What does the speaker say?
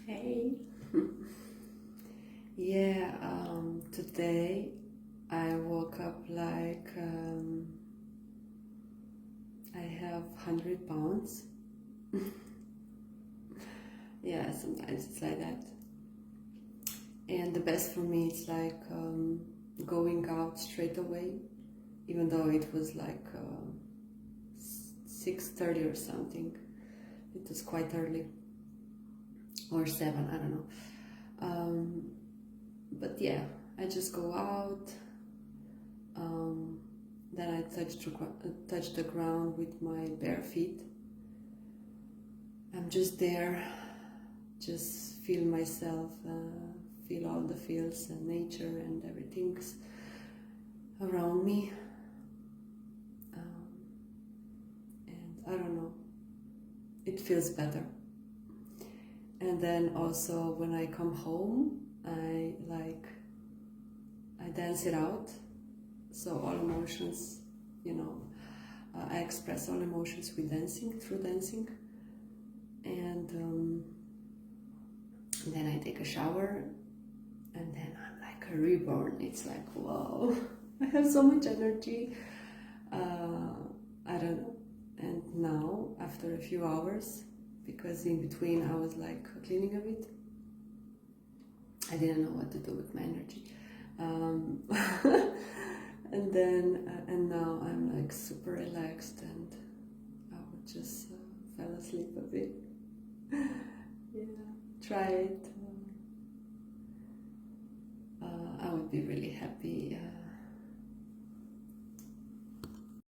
Hey. Yeah, today I woke up like I have 100 pounds. Yeah, sometimes it's like that. And the best for me is like going out straight away, even though it was like 6:30 or something. It was quite early, or 7, I don't know. But yeah, I just go out, then I touch the ground with my bare feet. I'm just there, just feel myself, feel all the feels and nature and everything's around me. And I don't know, it feels better. And then also when I come home, I dance it out. So all emotions, I express all emotions with dancing, through dancing. And then I take a shower, and then I'm like a reborn. It's like, wow, I have so much energy. I don't know. And now, after a few hours, because in between I was like cleaning a bit, I didn't know what to do with my energy. And now I'm like super relaxed, and I would just fell asleep a bit. Yeah, try it. I would be really happy